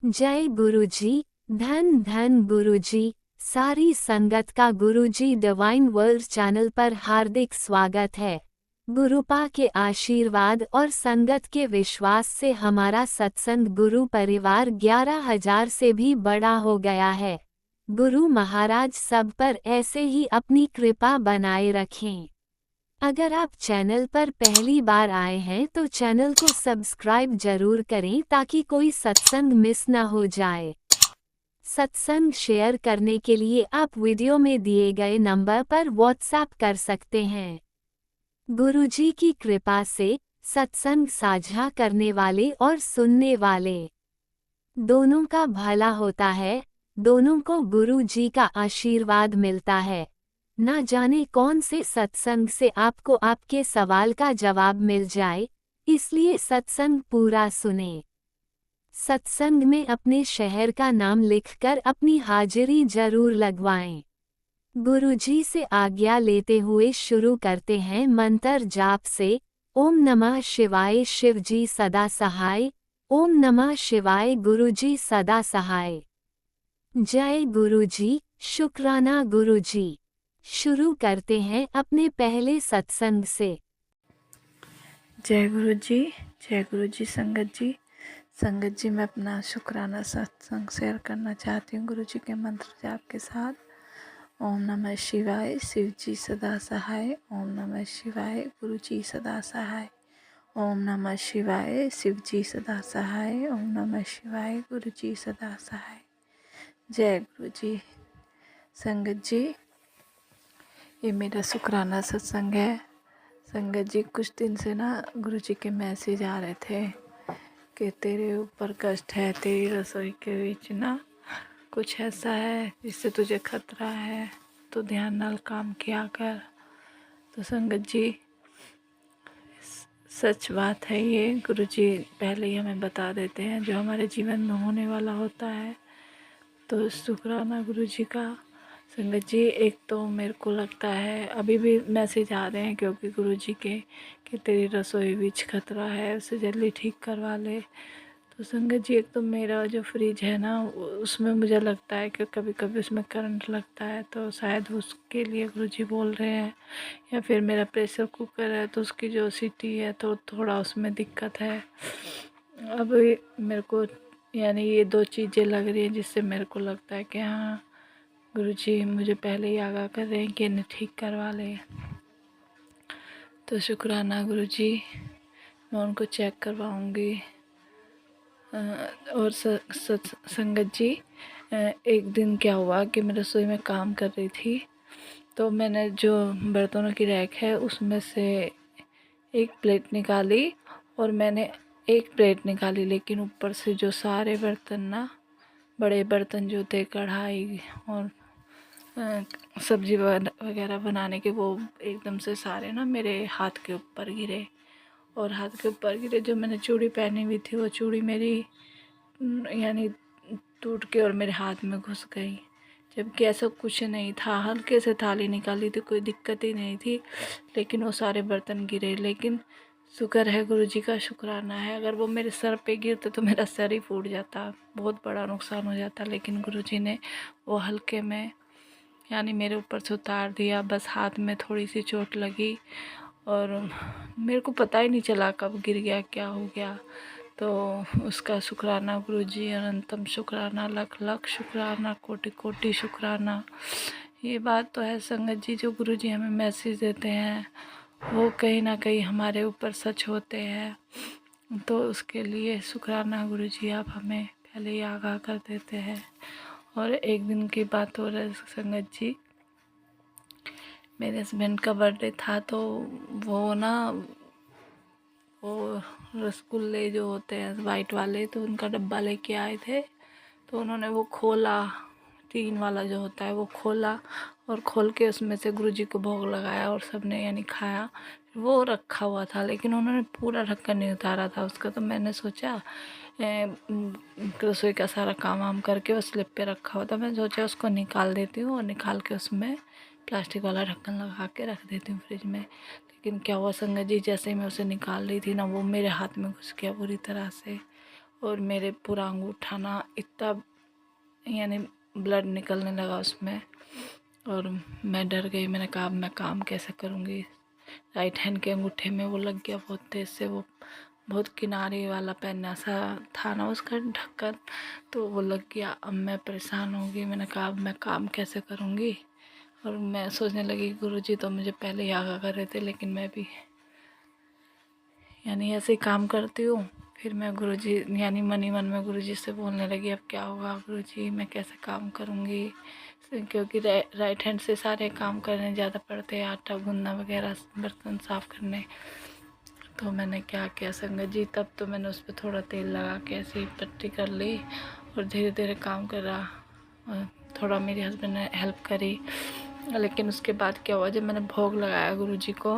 जय गुरुजी। धन धन गुरुजी। सारी संगत का गुरुजी डिवाइन वर्ल्ड चैनल पर हार्दिक स्वागत है। गुरुपा के आशीर्वाद और संगत के विश्वास से हमारा सत्संग गुरु परिवार 11,000 से भी बड़ा हो गया है। गुरु महाराज सब पर ऐसे ही अपनी कृपा बनाए रखें। अगर आप चैनल पर पहली बार आए हैं तो चैनल को सब्सक्राइब जरूर करें ताकि कोई सत्संग मिस न हो जाए। सत्संग शेयर करने के लिए आप वीडियो में दिए गए नंबर पर व्हाट्सएप कर सकते हैं। गुरुजी की कृपा से सत्संग साझा करने वाले और सुनने वाले दोनों का भला होता है। दोनों को गुरुजी का आशीर्वाद मिलता है। ना जाने कौन से सत्संग से आपको आपके सवाल का जवाब मिल जाए, इसलिए सत्संग पूरा सुने। सत्संग में अपने शहर का नाम लिखकर अपनी हाजिरी जरूर लगवाएं। गुरुजी से आज्ञा लेते हुए शुरू करते हैं मंत्र जाप से। ओम नमः शिवाय शिवजी सदा सहाय। ओम नमः शिवाय गुरुजी सदा सहाय। जय गुरुजी। शुक्राना गुरुजी। शुरू करते हैं अपने पहले सत्संग से। जय गुरु जी। जय गुरु जी। संगत जी मैं अपना शुक्राना सत्संग शेयर करना चाहती हूँ गुरु जी के मंत्र जाप के साथ। ओम नमः शिवाय शिव जी सदा सहाय। ओम नमः शिवाय गुरु जी सदा सहाय। ओम नमः शिवाय शिव जी सदा सहाय। ओम नमः शिवाय गुरु जी सदा सहाय। जय गुरु जी। संगत जी, ये मेरा शुक्राना सत्संग है। संगत जी, कुछ दिन से ना गुरु जी के मैसेज आ रहे थे कि तेरे ऊपर कष्ट है, तेरी रसोई के बीच ना कुछ ऐसा है जिससे तुझे खतरा है, तो ध्यान नाल काम किया कर। तो संगत जी, सच बात है ये। गुरु जी पहले ही हमें बता देते हैं जो हमारे जीवन में होने वाला होता है। तो शुक्राना गुरु जी का। संगत जी, एक तो मेरे को लगता है अभी भी मैसेज आ रहे हैं क्योंकि गुरु जी के कि तेरी रसोई बीच खतरा है, उसे जल्दी ठीक करवा ले। तो संगत जी, एक तो मेरा जो फ्रिज है ना उसमें मुझे लगता है कि कभी कभी उसमें करंट लगता है, तो शायद उसके लिए गुरु जी बोल रहे हैं। या फिर मेरा प्रेशर कुकर है तो उसकी जो सीटी है तो थोड़ा उसमें दिक्कत है। अब मेरे को यानी ये दो चीज़ें लग रही हैं जिससे मेरे को लगता है कि हाँ, गुरुजी मुझे पहले ही आगाह कर रहे हैं कि इन्हें ठीक करवा ले। तो शुक्राना गुरुजी, मैं उनको चेक करवाऊँगी। और संगत जी, एक दिन क्या हुआ कि मैं रसोई में काम कर रही थी, तो मैंने जो बर्तनों की रैक है उसमें से एक प्लेट निकाली और मैंने एक प्लेट निकाली, लेकिन ऊपर से जो सारे बर्तन ना, बड़े बर्तन जो थे कढ़ाई और सब्जी वगैरह बनाने के, वो एकदम से सारे ना मेरे हाथ के ऊपर गिरे। और हाथ के ऊपर गिरे, जो मैंने चूड़ी पहनी हुई थी वो चूड़ी मेरी यानी टूट के और मेरे हाथ में घुस गई। जबकि ऐसा कुछ नहीं था, हल्के से थाली निकाली थी, कोई दिक्कत ही नहीं थी, लेकिन वो सारे बर्तन गिरे। लेकिन शुक्र है, गुरु जी का शुक्राना है, अगर वो मेरे सर पे गिरते तो मेरा सर ही फूट जाता, बहुत बड़ा नुकसान हो जाता। लेकिन गुरु जी ने वो हल्के में यानी मेरे ऊपर से उतार दिया। बस हाथ में थोड़ी सी चोट लगी और मेरे को पता ही नहीं चला कब गिर गया, क्या हो गया। तो उसका शुक्राना गुरुजी, अनंतम शुक्राना, लख लख शुक्राना, कोटि कोटि शुक्राना। ये बात तो है संगत जी, जो गुरुजी हमें मैसेज देते हैं वो कहीं ना कहीं हमारे ऊपर सच होते हैं। तो उसके लिए शुक्राना गुरुजी, आप हमें पहले ही आगाह कर देते हैं। और एक दिन की बात हो रही है संगत जी, मेरे हस्बैंड का बर्थडे था, तो वो ना वो रसगुल्ले जो होते हैं वाइट वाले, तो उनका डब्बा लेके आए थे। तो उन्होंने वो खोला, 3 वाला जो होता है वो खोला, और खोल के उसमें से गुरुजी को भोग लगाया और सबने यानी खाया। वो रखा हुआ था, लेकिन उन्होंने पूरा ढक्कन नहीं उतारा था उसका। तो मैंने सोचा रसोई का सारा काम वाम करके वो स्लिप पे रखा हुआ था, मैंने सोचा उसको निकाल देती हूँ और निकाल के उसमें प्लास्टिक वाला ढक्कन लगा के रख देती हूँ फ्रिज में। लेकिन क्या हुआ संगत जी, जैसे ही मैं उसे निकाल रही थी ना, वो मेरे हाथ में घुस गया बुरी तरह से। और मेरे पूरा अंगूठा ना इतना यानी ब्लड निकलने लगा उसमें, और मैं डर गई। मैंने कहा अब मैं काम कैसे करूँगी। राइट हैंड के अंगूठे में वो लग गया बहुत तेज़ से, वो बहुत किनारे वाला पहनना सा था ना उसका ढक्कन, तो वो लग गया। अब मैं परेशान हो गई। मैंने कहा अब मैं काम कैसे करूँगी। और मैं सोचने लगी गुरुजी तो मुझे पहले ही आगाह कर रहे थे, लेकिन मैं भी यानी ऐसे ही काम करती हूँ। फिर मैं गुरुजी यानी मन ही मन में गुरुजी से बोलने लगी अब क्या होगा गुरुजी, मैं कैसे काम करूँगी, क्योंकि राइट हैंड से सारे काम करने ज़्यादा पड़ते हैं, आटा गूंदना वगैरह, बर्तन साफ़ करने। तो मैंने क्या किया संगत जी, तब तो मैंने उस पर थोड़ा तेल लगा के ऐसे ही पट्टी कर ली और धीरे धीरे काम कर रहा। और थोड़ा मेरे हस्बैंड ने हेल्प करी। लेकिन उसके बाद क्या हुआ, जब मैंने भोग लगाया गुरुजी को,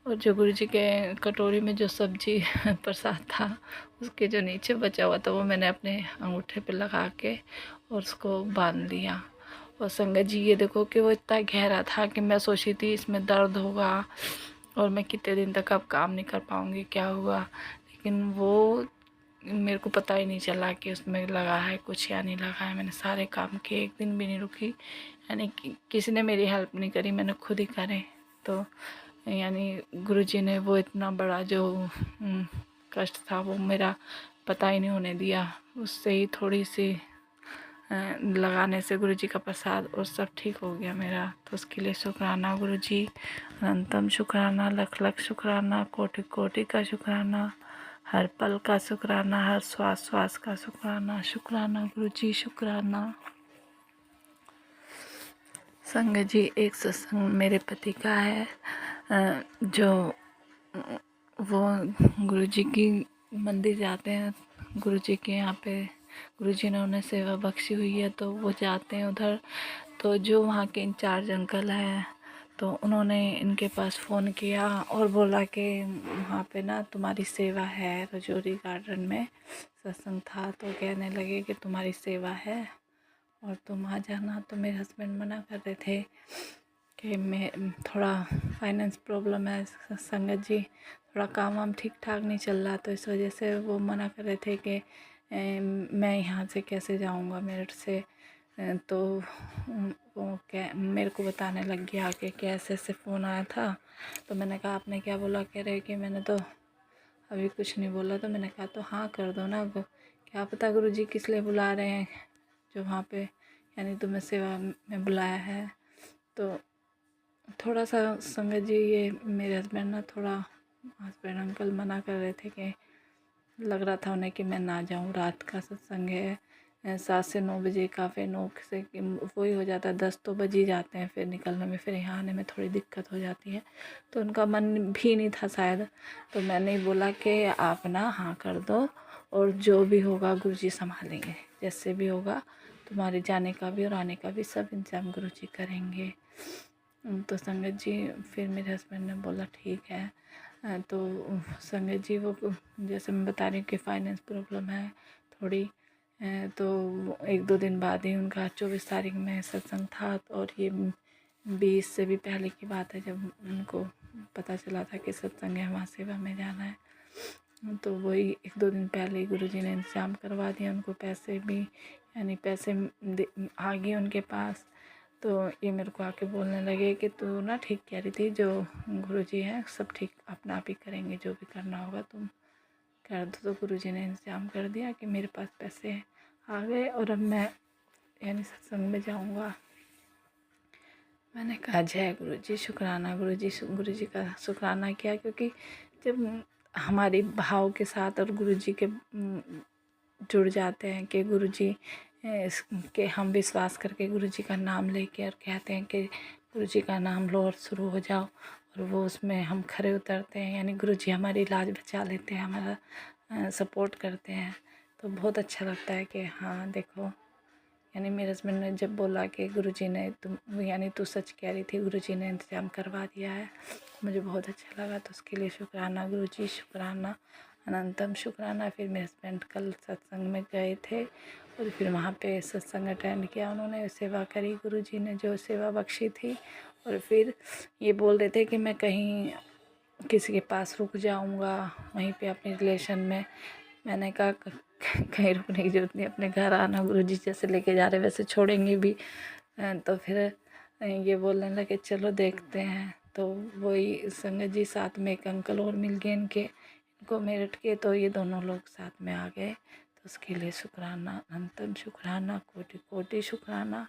और जो गुरुजी के कटोरी में जो सब्जी प्रसाद था उसके जो नीचे बचा हुआ था वो मैंने अपने अंगूठे पे लगा के और उसको बांध लिया। और संगत जी ये देखो कि वो इतना गहरा था कि मैं सोची थी इसमें दर्द होगा और मैं कितने दिन तक अब काम नहीं कर पाऊँगी, क्या हुआ। लेकिन वो मेरे को पता ही नहीं चला कि उसमें लगा है कुछ या नहीं लगा है। मैंने सारे काम किए, एक दिन भी नहीं रुकी, यानी कि किसी ने मेरी हेल्प नहीं करी, मैंने खुद ही करे। तो यानी गुरुजी ने वो इतना बड़ा जो कष्ट था वो मेरा पता ही नहीं होने दिया। उससे ही थोड़ी सी लगाने से गुरुजी का प्रसाद और सब ठीक हो गया मेरा। तो उसके लिए शुक्राना गुरुजी, अनंतम शुक्राना, लख लख शुक्राना, कोटि कोटि का शुक्राना, हर पल का शुक्राना, हर श्वास श्वास का शुक्राना। शुक्राना गुरुजी, शुक्राना। संगत जी एक सत्संग मेरे पति का है, जो वो गुरुजी की मंदिर जाते हैं, गुरुजी के यहाँ पे गुरुजी ने उन्हें सेवा बख्शी हुई है तो वो जाते हैं उधर। तो जो वहाँ के इंचार्ज अंकल हैं तो उन्होंने इनके पास फ़ोन किया और बोला कि वहाँ पे ना तुम्हारी सेवा है, रजौरी गार्डन में सत्संग था। तो कहने लगे कि तुम्हारी सेवा है और तुम आ जाना। तो मेरे हस्बैंड मना कर रहे थे कि मैं थोड़ा फाइनेंस प्रॉब्लम है संगत जी, थोड़ा काम वाम ठीक ठाक नहीं चल रहा, तो इस वजह से वो मना कर रहे थे कि मैं यहाँ से कैसे जाऊँगा मेरठ से। तो वो क्या मेरे को बताने लग गया कि कैसे ऐसे फ़ोन आया था। तो मैंने कहा आपने क्या बोला, कह रहे कि मैंने तो अभी कुछ नहीं बोला। तो मैंने कहा तो हाँ कर दो ना, क्या पता गुरुजी किस लिए बुला रहे हैं, जो वहाँ पे यानी तुम्हें सेवा में बुलाया है। तो थोड़ा सा संगत जी ये मेरे हस्बैंड ना थोड़ा हस्बैंड अंकल मना कर रहे थे कि लग रहा था उन्हें कि मैं ना जाऊँ। रात का सत्संग है 7 से 9 बजे का, फिर 9 से वही हो जाता है 10 तो बज ही जाते हैं फिर निकलने में, फिर यहाँ आने में थोड़ी दिक्कत हो जाती है। तो उनका मन भी नहीं था शायद। तो मैंने ही बोला कि आप ना हाँ कर दो और जो भी होगा गुरुजी संभालेंगे, जैसे भी होगा तुम्हारे जाने का भी और आने का भी सब इंतजाम गुरुजी करेंगे। तो संगत जी फिर मेरे हस्बैंड ने बोला ठीक है। तो संगत जी वो जैसे मैं बता रही हूँ कि फाइनेंस प्रॉब्लम है थोड़ी, तो 1-2 दिन बाद ही उनका 24 तारीख में सत्संग था। और ये 20 से भी पहले की बात है जब उनको पता चला था कि सत्संग है, वहाँ सेवा में जाना है। तो वही 1-2 दिन पहले ही गुरुजी ने इंतजाम करवा दिया उनको, पैसे भी यानी पैसे आ गए उनके पास। तो ये मेरे को आके बोलने लगे कि तू ना ठीक कह रही थी, जो गुरुजी हैं सब ठीक अपना आप ही करेंगे, जो भी करना होगा तुम कर दो। तो गुरुजी ने इंतज़ाम कर दिया कि मेरे पास पैसे आ गए और अब मैं यानी सत्संग में जाऊंगा। मैंने कहा जय गुरुजी, शुक्राना गुरुजी। गुरुजी का शुक्राना किया, क्योंकि जब हमारी भाव के साथ और गुरुजी के जुड़ जाते हैं कि गुरुजी के हम विश्वास करके गुरुजी का नाम लेके और कहते हैं कि गुरुजी का नाम लो और शुरू हो जाओ, और वो उसमें हम खरे उतरते हैं, यानी गुरुजी हमारी लाज बचा लेते हैं, हमारा सपोर्ट करते हैं। तो बहुत अच्छा लगता है कि हाँ देखो, यानी मेरे हस्बैंड ने जब बोला कि गुरुजी ने तुम यानी तू सच कह रही थी, गुरुजी ने इंतज़ाम करवा दिया है, मुझे बहुत अच्छा लगा। तो उसके लिए शुक्राना गुरुजी, शुक्राना, अनंतम शुक्राना। फिर मेरे हस्बैंड कल सत्संग में गए थे और फिर वहाँ पे सत्संग अटेंड किया उन्होंने, सेवा करी गुरुजी ने जो सेवा बख्शी थी। और फिर ये बोल रहे थे कि मैं कहीं किसी के पास रुक जाऊँगा वहीं पे अपने रिलेशन में। मैंने कहा कहीं रुकने की ज़रूरत नहीं, अपने घर आना। गुरुजी जैसे लेके जा रहे वैसे छोड़ेंगे भी। तो फिर ये बोलने लगे चलो देखते हैं। तो वही संगत जी साथ में एक अंकल और मिल गए इनको मेरठ के, तो ये दोनों लोग साथ में आ गए। तो उसके लिए शुक्राना, अनंतन शुक्राना, कोटि कोटि शुक्राना,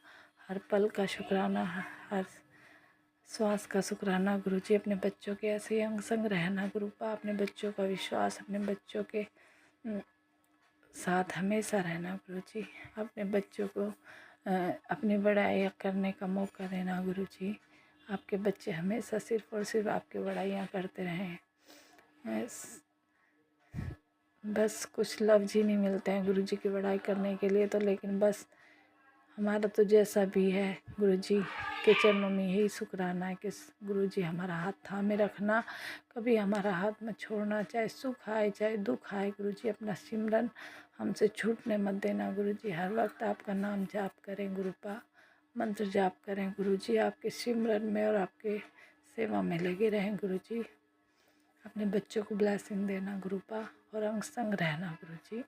हर पल का शुक्राना, हर श्वास का शुक्राना। गुरुजी अपने बच्चों के ऐसे ही अंग संग रहना गुरुपा, अपने बच्चों का विश्वास, अपने बच्चों के साथ हमेशा रहना गुरुजी। अपने बच्चों को अपनी बड़ाई करने का मौका देना गुरुजी। आपके बच्चे हमेशा सिर्फ़ और सिर्फ आपकी बड़ाइयाँ करते रहें। बस कुछ लफ्ज़ ही नहीं मिलते हैं गुरुजी की बड़ाई करने के लिए, तो लेकिन बस हमारा तो जैसा भी है गुरुजी के चरणों में यही शुक्राना है कि गुरुजी हमारा हाथ थामे रखना, कभी हमारा हाथ मत छोड़ना, चाहे सुख आए चाहे दुख आए। गुरुजी अपना सिमरन हमसे छूटने मत देना गुरुजी। हर वक्त आपका नाम जाप करें गुरुपा, मंत्र जाप करें गुरुजी, आपके सिमरन में और आपके सेवा में लगे रहें गुरुजी। अपने बच्चों को ब्लेसिंग देना गुरुपा और अंग संग रहना गुरुजी।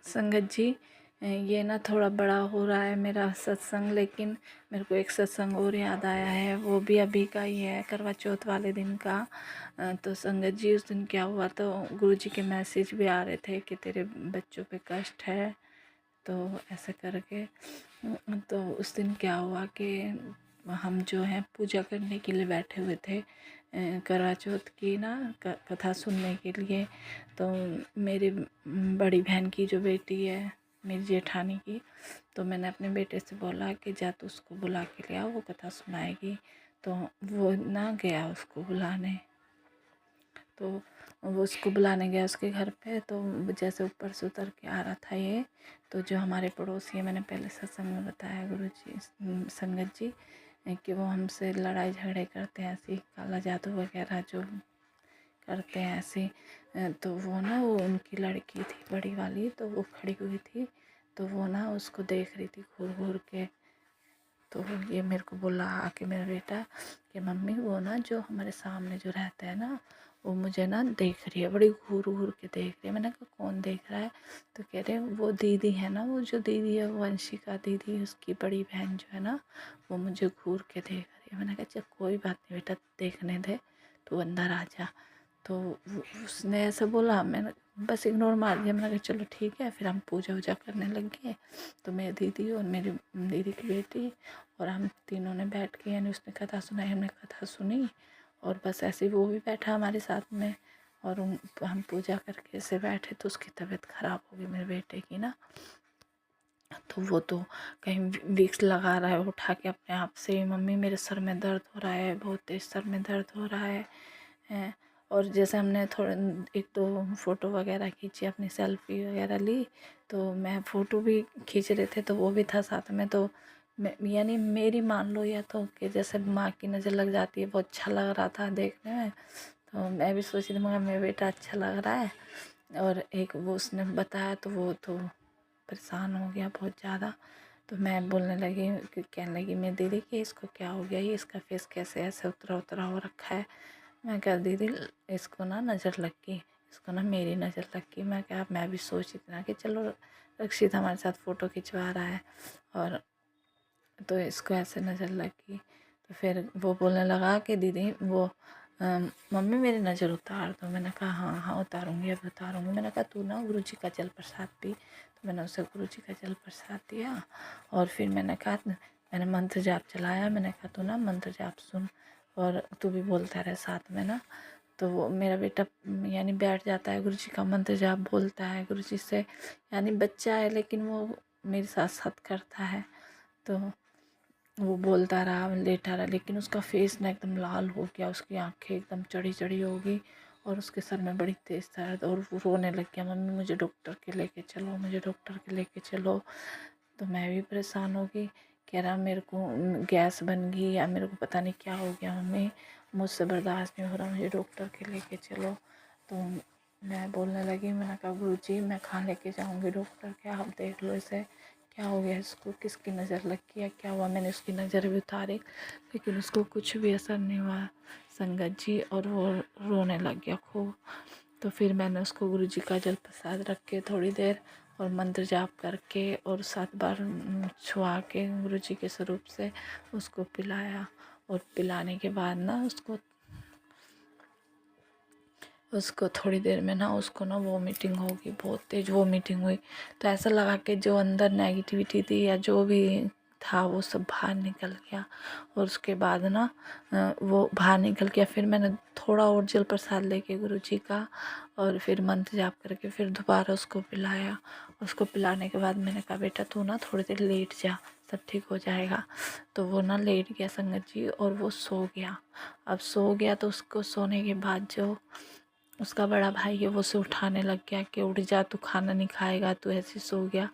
संगत जी, ये ना थोड़ा बड़ा हो रहा है मेरा सत्संग, लेकिन मेरे को एक सत्संग और याद आया है, वो भी अभी का ही है, करवा चौथ वाले दिन का। तो संगत जी उस दिन क्या हुआ, तो गुरुजी के मैसेज भी आ रहे थे कि तेरे बच्चों पे कष्ट है, तो ऐसे करके। तो उस दिन क्या हुआ कि हम जो है पूजा करने के लिए बैठे हुए थे, करवा चौथ की ना कथा सुनने के लिए। तो मेरी बड़ी बहन की जो बेटी है, मेरी जेठानी की, तो मैंने अपने बेटे से बोला कि जा तो उसको बुला के ले आओ, वो कथा सुनाएगी। तो वो ना गया उसको बुलाने। तो वो उसको बुलाने गया उसके घर पे। तो जैसे ऊपर से उतर के आ रहा था ये, तो जो हमारे पड़ोसी है, मैंने पहले सत्संग में बताया गुरुजी संगत जी कि वो हमसे लड़ाई झगड़े करते हैं, ऐसी काला जादू वगैरह जो करते हैं ऐसे। तो वो उनकी लड़की थी बड़ी वाली, तो वो खड़ी हुई थी, तो वो ना उसको देख रही थी घूर घूर के। तो ये मेरे को बोला आके मेरा बेटा कि मम्मी वो ना जो हमारे सामने जो रहता है ना, वो मुझे ना देख रही है, बड़ी घूर घूर के देख रही है। मैंने कहा कौन देख रहा है? तो कह रहे वो दीदी है ना, वो जो दीदी है, वो वंशिका दीदी, उसकी बड़ी बहन जो है ना, वो मुझे घूर के देख रही है। मैंने कहा चल कोई बात नहीं बेटा, देखने दे, तू अंदर आ जा। तो उसने ऐसा बोला, मैंने बस इग्नोर मार दिया। मैंने कहा चलो ठीक है। फिर हम पूजा वूजा करने लग गए। तो मेरी दीदी और मेरी दीदी की बेटी और हम तीनों ने बैठ के, यानी उसने कथा सुनाई, हमने कथा सुनी, और बस ऐसे वो भी बैठा हमारे साथ में, और हम पूजा करके ऐसे बैठे। तो उसकी तबीयत ख़राब हो गई मेरे बेटे की ना, तो वो तो कहीं विक्स लगा रहा है उठा के अपने आप से, मम्मी मेरे सर में दर्द हो रहा है, बहुत तेज़ सर में दर्द हो रहा है। और जैसे हमने थोड़े एक दो फ़ोटो वगैरह खींची, अपनी सेल्फ़ी वगैरह ली, तो मैं फ़ोटो भी खींच रहे थे, तो वो भी था साथ में। तो यानी मेरी मान लो या तो कि जैसे माँ की नज़र लग जाती है, वो अच्छा लग रहा था देखने में। तो मैं भी सोची थी मगर मेरा बेटा अच्छा लग रहा है। और एक वो उसने बताया, तो वो तो परेशान हो गया बहुत ज़्यादा। तो मैं बोलने लगी कि कहने लगी मेरी दीदी कि इसको क्या हो गया, ये इसका फेस कैसे ऐसे उतरा उतरा हो रखा है। मैं कहा दीदी इसको ना नज़र लग गई, इसको ना मेरी नज़र लग गई। मैं कहा मैं भी सोच इतना कि चलो रक्षित हमारे साथ फ़ोटो खिंचवा रहा है, और तो इसको ऐसे नज़र लग गई। तो फिर वो बोलने लगा कि दीदी वो मम्मी मेरी नज़र उतार दो। मैंने कहा हाँ हाँ उतारूँगी, अब उतारूँगी। मैंने कहा तू ना गुरुजी का जल प्रसाद पी। तो मैंने उसे गुरुजी का जल प्रसाद दिया, और फिर मैंने कहा, मैंने मंत्र जाप चलाया। मैंने कहा तू ना मंत्र जाप सुन, और तू भी बोलता रहे साथ में ना। तो वो मेरा बेटा यानी बैठ जाता है, गुरुजी का मंत्र जाप बोलता है गुरुजी से, यानी बच्चा है लेकिन वो मेरे साथ साथ करता है। तो वो बोलता रहा, लेटा रहा, लेकिन उसका फेस ना एकदम लाल हो गया, उसकी आंखें एकदम चढ़ी चढ़ी हो गई, और उसके सर में बड़ी तेज़ दर्द, और वो रोने लग गया, मम्मी मुझे डॉक्टर के लेके चलो, मुझे डॉक्टर के लेके चलो। तो मैं भी परेशान हो गई, कह रहा मेरे को गैस बन गई या मेरे को पता नहीं क्या हो गया मम्मी, मुझसे बर्दाश्त नहीं हो रहा, मुझे डॉक्टर के लेके चलो। तो मैं बोलने लगी, मैंने कहा गुरुजी मैं कहाँ लेके जाऊँगी डॉक्टर के, आप देख लो इसे क्या हो गया, इसको किसकी नज़र लग गई या क्या हुआ। मैंने उसकी नज़र भी उतारी, लेकिन उसको कुछ भी असर नहीं हुआ संगत जी, और वो रोने लग गया खूब। तो फिर मैंने उसको गुरुजी का जल प्रसाद रख के थोड़ी देर और मंत्र जाप करके और 7 बार छुआ के गुरुजी के स्वरूप से उसको पिलाया। और पिलाने के बाद ना उसको थोड़ी देर में ना उसको ना वोमिटिंग होगी, बहुत तेज़ वोमिटिंग हुई। तो ऐसा लगा कि जो अंदर नेगेटिविटी थी या जो भी था वो सब बाहर निकल गया। और उसके बाद ना वो बाहर निकल गया। फिर मैंने थोड़ा और जल प्रसाद लेके गुरुजी का और फिर मंत्र जाप करके फिर दोबारा उसको पिलाया। उसको पिलाने के बाद मैंने कहा बेटा तू ना थोड़ी देर लेट जा, सब ठीक हो जाएगा। तो वो ना लेट गया संगत जी और वो सो गया। अब सो गया तो उसको सोने के बाद जो उसका बड़ा भाई है वो उसे उठाने लग गया कि उठ जा, तू खाना नहीं खाएगा, तू ऐसे सो गया।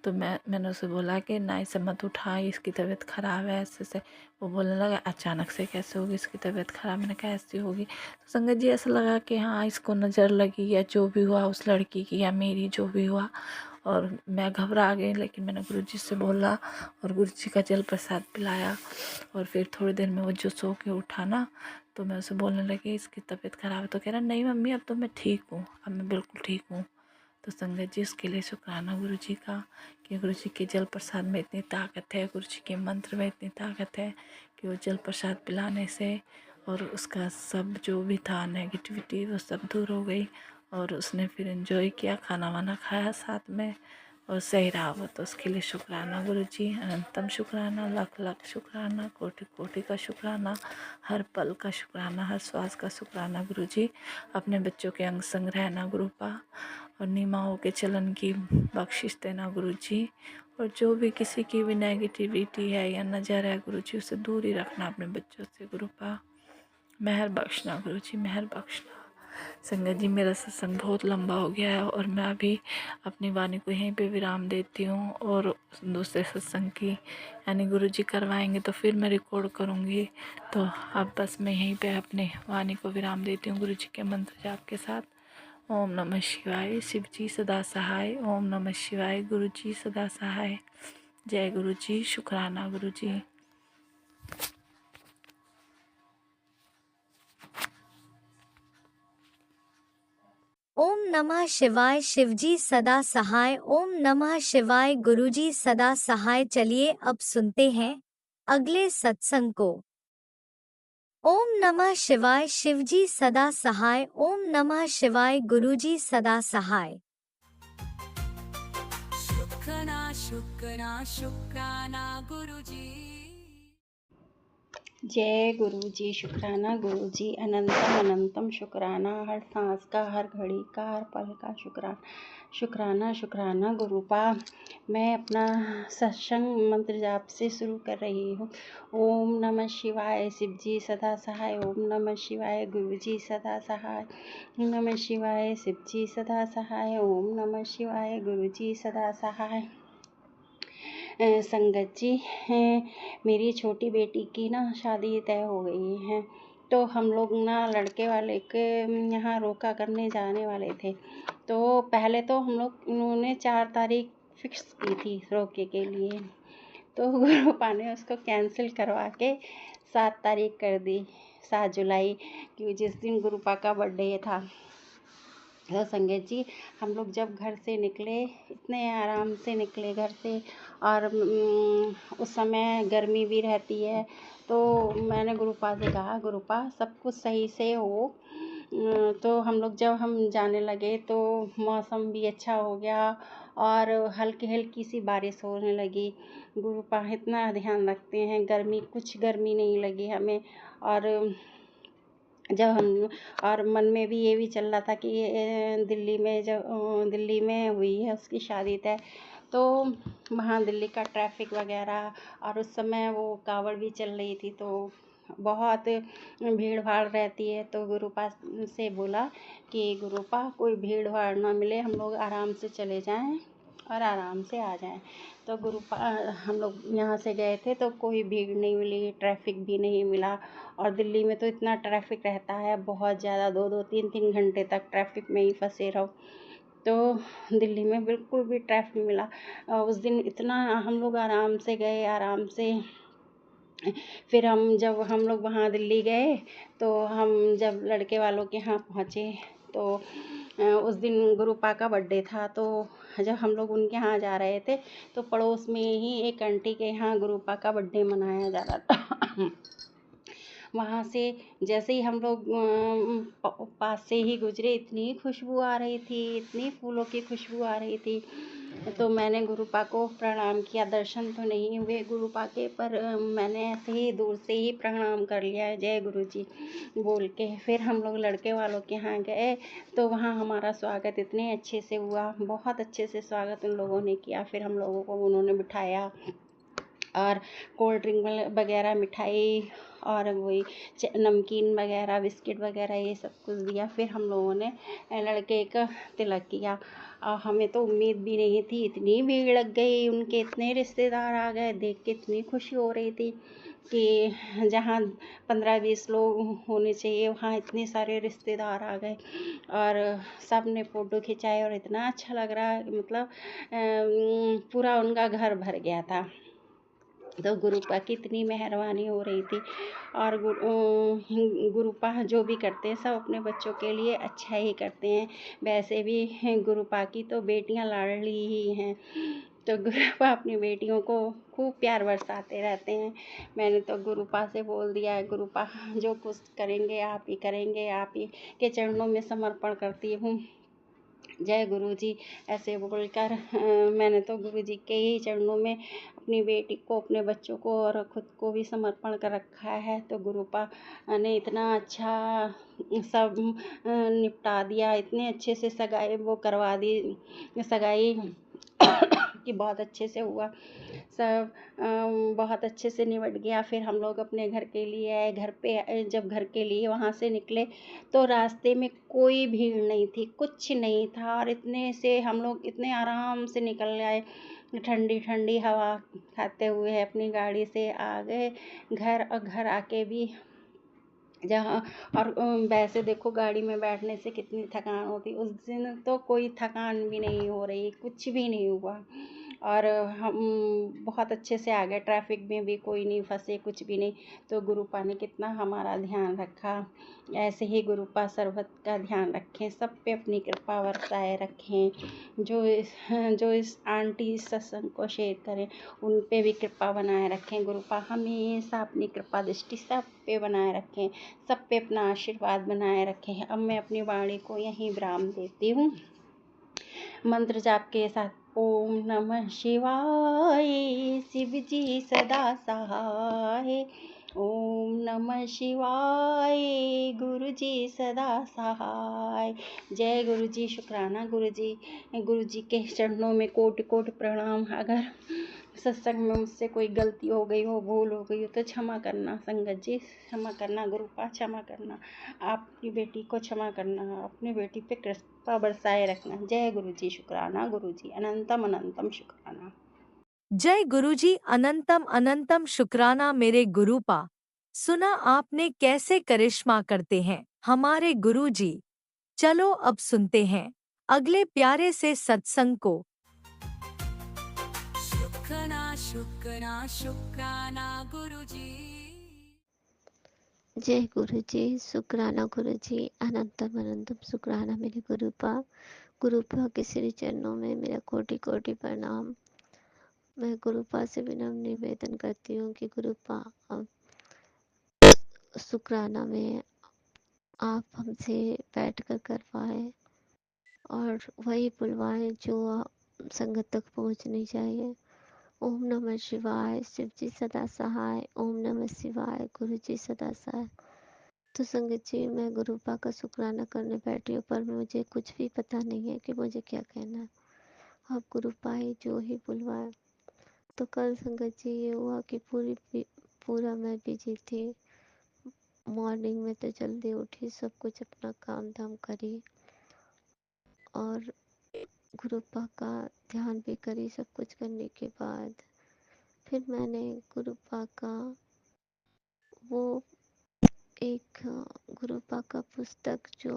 तो मैंने उसे बोला कि ना इसे मत उठा, इसकी तबीयत ख़राब है ऐसे से। वो बोलने लगा अचानक से कैसे होगी इसकी तबीयत ख़राब। मैंने कहा ऐसी होगी। तो संगत जी ऐसा लगा कि हाँ इसको नज़र लगी या जो भी हुआ उस लड़की की या मेरी जो भी हुआ। और मैं घबरा गई, लेकिन मैंने गुरुजी से बोला और गुरुजी का जल प्रसाद पिलाया। और फिर थोड़ी देर में वो जो सो के उठा ना, तो मैं उसे बोलने लगी इसकी तबीयत ख़राब है। तो कह रहा नहीं मम्मी अब तो मैं ठीक हूँ, अब मैं बिल्कुल ठीक हूँ। तो संगत जी उसके लिए शुक्राना गुरुजी का कि गुरुजी के जल प्रसाद में इतनी ताकत है, गुरुजी के मंत्र में इतनी ताकत है कि वो जल प्रसाद पिलाने से और उसका सब जो भी था नेगेटिविटी वो सब दूर हो गई। और उसने फिर एंजॉय किया, खाना वाना खाया साथ में और सही रहा वो। तो उसके लिए शुक्राना गुरुजी, अनंतम शुक्राना, लाख लाख शुक्राना, कोटि कोटि का शुक्राना, हर पल का शुक्राना, हर श्वास का शुक्राना गुरुजी। अपने बच्चों के अंग संग रहना गुरुपा और नियमाओं के चलन की बख्शिश देना गुरुजी। और जो भी किसी की भी नेगेटिविटी है या नज़र है गुरुजी उसे दूर ही रखना अपने बच्चों से गुरुपा। मेहर बख्शना गुरुजी, मेहर बख्शना। संगत जी मेरा सत्संग बहुत लंबा हो गया है और मैं अभी अपनी वाणी को यहीं पे विराम देती हूँ। और दूसरे सत्संग की यानी गुरुजी करवाएंगे तो फिर मैं रिकॉर्ड करूँगी। तो अब बस मैं यहीं पे अपनी वाणी को विराम देती हूँ गुरुजी के मंत्र जाप के साथ। ओम नमः शिवाय, शिव जी सदा सहाय। ओम नमः शिवाय, गुरु जी सदा सहाय। जय गुरु जी, शुक्राना गुरु जी। ओम नमः शिवाय, शिवजी सदा सहाय। ओम नमः शिवाय, गुरुजी सदा सहाय। चलिए अब सुनते हैं अगले सत्संग को। ओम नमः शिवाय, शिवजी सदा सहाय। ओम नमः शिवाय, गुरुजी सदा सहाय। शुक्राना शुक्राना शुक्राना गुरुजी। जय गुरु जी, शुक्राना गुरु जी, अनंतम अनंतम शुक्राना, हर सांस का, हर घड़ी का, हर पल का शुक्राना शुक्राना शुक्राना गुरुपा। मैं अपना सत्संग मंत्र जाप से शुरू कर रही हूँ। ओम नमः शिवाय, शिव जी सदा सहाय। ओम नमः शिवाय, गुरु जी सदा सहाय। ओम नमः शिवाय, शिव जी सदा सहाय। ओम नमः शिवाय, गुरु जी सदा सहाय। संगत जी मेरी छोटी बेटी की ना शादी तय हो गई है। तो हम लोग ना लड़के वाले के यहाँ रोका करने जाने वाले थे। तो पहले तो हम लोग उन्होंने 4 तारीख फिक्स की थी रोके के लिए। तो गुरुपा ने उसको कैंसिल करवा के 7 तारीख कर दी, 7 जुलाई की, जिस दिन गुरुपा का बर्थडे था। तो संगत जी हम लोग जब घर से निकले, इतने आराम से निकले घर से। और उस समय गर्मी भी रहती है। तो मैंने गुरुपा से कहा गुरुपा सब कुछ सही से हो। तो हम जाने लगे तो मौसम भी अच्छा हो गया और हल्की हल्की सी बारिश होने लगी। गुरुपा इतना ध्यान रखते हैं, कुछ गर्मी नहीं लगी हमें। और और मन में भी ये भी चल रहा था कि दिल्ली में हुई है उसकी शादी तय। तो वहाँ दिल्ली का ट्रैफिक वगैरह, और उस समय वो कावड़ भी चल रही थी तो बहुत भीड़ भाड़ रहती है। तो गुरुपा से बोला कि गुरुपा कोई भीड़ भाड़ ना मिले, हम लोग आराम से चले जाएं और आराम से आ जाएं। तो गुरुपा हम लोग यहाँ से गए थे तो कोई भीड़ नहीं मिली, ट्रैफिक भी नहीं मिला। और दिल्ली में तो इतना ट्रैफिक रहता है बहुत ज़्यादा, 2-2 3-3 घंटे तक ट्रैफिक में ही फंसे रहो। तो दिल्ली में बिल्कुल भी ट्रैफिक मिला। उस दिन इतना हम लोग आराम से गए, आराम से। फिर जब हम लोग वहाँ दिल्ली गए तो हम जब लड़के वालों के यहाँ पहुँचे तो उस दिन गुरुपा का बर्थडे था, तो जब हम लोग उनके यहाँ जा रहे थे तो पड़ोस में ही एक आंटी के यहाँ गुरुपा का बर्थडे मनाया जा रहा था। वहाँ से जैसे ही हम लोग पास से ही गुजरे, इतनी खुशबू आ रही थी, इतनी फूलों की खुशबू आ रही थी। तो मैंने गुरुपा को प्रणाम किया। दर्शन तो नहीं हुए गुरुपा के, पर मैंने ऐसे ही दूर से ही प्रणाम कर लिया, जय गुरु जी बोल के। फिर हम लोग लड़के वालों के यहाँ गए, तो वहाँ हमारा स्वागत इतने अच्छे से हुआ, बहुत अच्छे से स्वागत उन लोगों ने किया। फिर हम लोगों को उन्होंने बिठाया और कोल्ड ड्रिंक वगैरह, मिठाई और वही नमकीन वगैरह, बिस्किट वगैरह, ये सब कुछ दिया। फिर हम लोगों ने लड़के का तिलक किया। और हमें तो उम्मीद भी नहीं थी, इतनी भीड़ लग गई, उनके इतने रिश्तेदार आ गए। देख के इतनी खुशी हो रही थी कि जहाँ 15-20 लोग होने चाहिए वहाँ इतने सारे रिश्तेदार आ गए, और सब ने फ़ोटो खिंचाए। और इतना अच्छा लग रहा है, मतलब पूरा उनका घर भर गया था। तो गुरुपा की इतनी मेहरबानी हो रही थी। और गुरुपा जो भी करते हैं सब अपने बच्चों के लिए अच्छा ही करते हैं। वैसे भी गुरुपा की तो बेटियां लाडली ही हैं, तो गुरुपा अपनी बेटियों को खूब प्यार बरसाते रहते हैं। मैंने तो गुरुपा से बोल दिया है, गुरुपा जो कुछ करेंगे आप ही करेंगे, आप ही के चरणों में समर्पण करती हूँ, जय गुरु जी, ऐसे बोलकर मैंने तो गुरु जी के ही चरणों में अपनी बेटी को, अपने बच्चों को और खुद को भी समर्पण कर रखा है। तो गुरुपा ने इतना अच्छा सब निपटा दिया, इतने अच्छे से सगाई वो करवा दी, सगाई कि बहुत अच्छे से हुआ सब, बहुत अच्छे से निपट गया। फिर हम लोग अपने घर के लिए आए। घर पे जब घर के लिए वहाँ से निकले तो रास्ते में कोई भीड़ नहीं थी, कुछ नहीं था, और इतने से हम लोग इतने आराम से निकल आए, ठंडी ठंडी हवा खाते हुए अपनी गाड़ी से आ गए घर। और घर आके भी जहाँ, और वैसे देखो गाड़ी में बैठने से कितनी थकान होती, उस दिन तो कोई थकान भी नहीं हो रही, कुछ भी नहीं हुआ। और हम बहुत अच्छे से आ गए, ट्रैफिक में भी कोई नहीं फंसे, कुछ भी नहीं। तो गुरुपा ने कितना हमारा ध्यान रखा। ऐसे ही गुरुपा सर्वत का ध्यान रखें, सब पे अपनी कृपा बरसाए रखें। जो इस आंटी सत्संग को शेयर करें उन पे भी कृपा बनाए रखें। गुरुपा हमेशा अपनी कृपा दृष्टि सब पे बनाए रखें, सब पे अपना आशीर्वाद बनाए रखें। अब मैं अपनी वाणी को यहीं विराम देती हूँ मंत्र जाप के साथ। ओम नमः शिवाय, शिव जी सदा सहाय। ओम नमः शिवाय, गुरु जी सदा सहाय। जय गुरु जी, शुक्राना गुरु जी। गुरु जी के चरणों में कोटि कोटि प्रणाम। अगर सत्संग में मुझसे कोई गलती हो गई हो, भूल हो गई हो तो क्षमा करना संगत जी, क्षमा करना गुरुपा, क्षमा करना। आपकी बेटी को क्षमा करना, अपनी बेटी पे कृपा बरसाए रखना। जय गुरु जी, शुक्राना गुरु जी, अनंतम अनंतम शुक्राना। जय गुरुजी, अनंतम अनंतम शुक्राना मेरे गुरुपा। सुना आपने कैसे करिश्मा करते हैं हमारे गुरुजी। चलो अब सुनते हैं अगले प्यारे से सत्संग को। शुक्राना शुक्राना शुक्राना गुरु जी। जय गुरु जी, शुक्राना गुरु जी, अनंतम अनंतम शुक्राना मेरे गुरुपा के श्री चरणों में मेरा कोटि कोटि प्रणाम। मैं गुरुपा से विनम्र निवेदन करती हूँ कि गुरुपा अब शुक्राना में आप हमसे बैठ कर करवाएं और वही बुलवाएं जो संगत तक पहुँचनी चाहिए। ओम नमः शिवाय, शिव जी सदा सहाय। ओम नमः शिवाय, गुरु जी सदा सहाय। तो संगत जी, मैं गुरुपा का शुक्राना करने बैठी हूँ, पर मुझे कुछ भी पता नहीं है कि मुझे क्या कहना है। अब गुरुपा ही जो ही बुलवाए। तो कल संगत जी ये हुआ कि पूरा मैं बिजी थी। मॉर्निंग में तो जल्दी उठी, सब कुछ अपना काम धाम करी और गुरुपा का ध्यान भी करी। सब कुछ करने के बाद फिर मैंने गुरुपा का वो एक गुरुपा का पुस्तक जो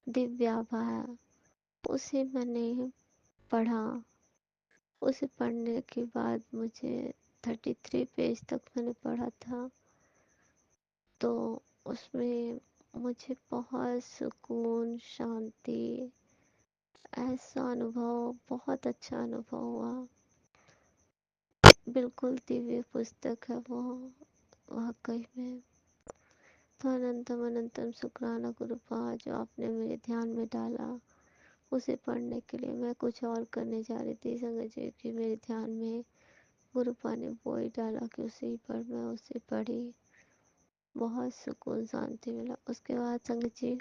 दिव्याभा है उसे मैंने पढ़ा। उसे पढ़ने के बाद मुझे 33 पेज तक मैंने पढ़ा था। तो उसमें मुझे बहुत सुकून, शांति, ऐसा अनुभव, बहुत अच्छा अनुभव हुआ। बिल्कुल दिव्य पुस्तक है वो, वाक़ई में। तो अनंतम अनंतम शुक्राना गुरुपाद जो आपने मेरे ध्यान में डाला, उसे पढ़ने के लिए मैं कुछ और करने जा रही थी संगत जी कि मेरे ध्यान में गुरुपा ने वो ही डाला कि उसे ही पढ़, मैं उसे पढ़ी। बहुत सुकून शांति मिला। उसके बाद संगत जी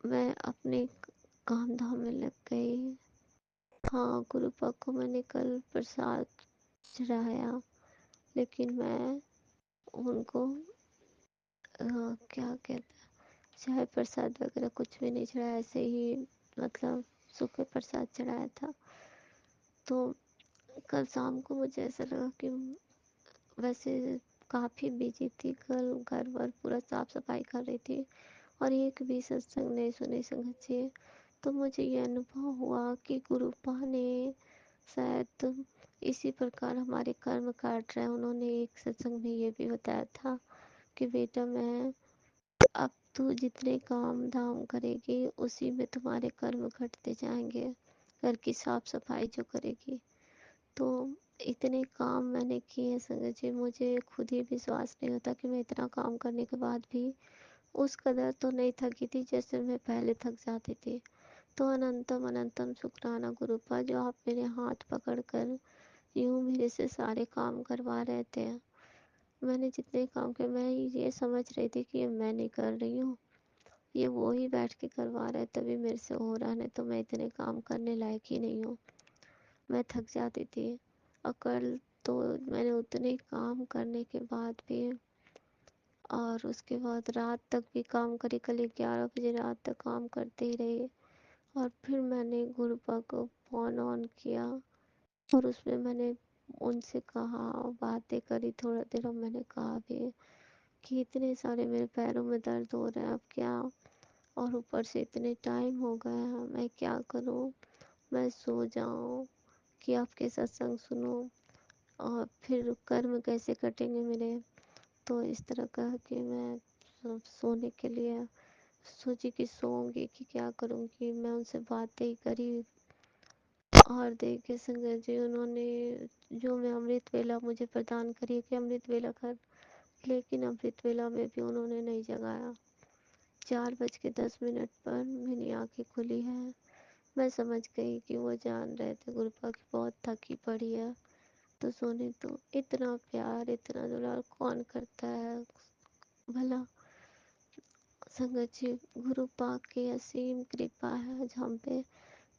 मैं अपने काम धाम में लग गई। हाँ, गुरुपा को मैंने कल प्रसाद चढ़ाया, लेकिन मैं उनको क्या कहते हैं, चाय प्रसाद वगैरह कुछ भी नहीं चढ़ाया, ऐसे ही मतलब सूखे प्रसाद चढ़ाया था। तो कल शाम को मुझे ऐसा लगा कि वैसे काफ़ी बिजी थी कल, घर वर पूरा साफ सफाई कर रही थी और एक भी सत्संग नहीं सुनी संगत जी। तो मुझे ये अनुभव हुआ कि गुरुपा ने शायद इसी प्रकार हमारे कर्म काट रहे हैं। उन्होंने एक सत्संग में ये भी बताया था कि बेटा मैं अब तू जितने काम धाम करेगी उसी में तुम्हारे कर्म घटते जाएंगे, घर की साफ सफाई जो करेगी। तो इतने काम मैंने किए संगत जी, मुझे खुद ही विश्वास नहीं होता कि मैं इतना काम करने के बाद भी उस कदर तो नहीं थकी थी जैसे मैं पहले थक जाती थी। तो अनंतम अनंतम शुक्राना गुरुपा जो आप मेरे हाथ पकड़ कर यूं मेरे से सारे काम करवा रहे थे। मैंने जितने काम किए मैं ये समझ रही थी कि ये मैं नहीं कर रही हूँ, ये वो ही बैठ के करवा रहा है तभी मेरे से हो रहा है, नहीं तो मैं इतने काम करने लायक ही नहीं हूँ, मैं थक जाती थी। और कल तो मैंने उतने काम करने के बाद भी और उसके बाद रात तक भी काम करी, कल 11 बजे रात तक काम करते ही रही। और फिर मैंने गुरुपा को फ़ोन ऑन किया और उसमें मैंने उनसे कहा, बातें करी थोड़ा देर, और मैंने कहा भी कि इतने सारे मेरे पैरों में दर्द हो रहे हैं, अब क्या, और ऊपर से इतने टाइम हो गया है, मैं क्या करूं, मैं सो जाऊं कि आपके सत्संग सुनूं, और फिर कर्म कैसे कटेंगे मेरे। तो इस तरह कह के मैं सोने के लिए सोची कि सोऊंगी कि क्या करूंगी। मैं उनसे बातें ही करी और देखिए संगत जी उन्होंने जो मैं अमृत वेला मुझे प्रदान करी कि अमृत वेला कर, लेकिन अमृत वेला में भी उन्होंने नहीं जगाया। 4:10 पर मेरी आंखें खुली है। मैं समझ गई कि वो जान रहे थे गुरुपा की बहुत थकी पड़ी है, तो सोने दो। इतना प्यार इतना दुलार कौन करता है भला। संगत जी गुरुपा की असीम कृपा है हम पे,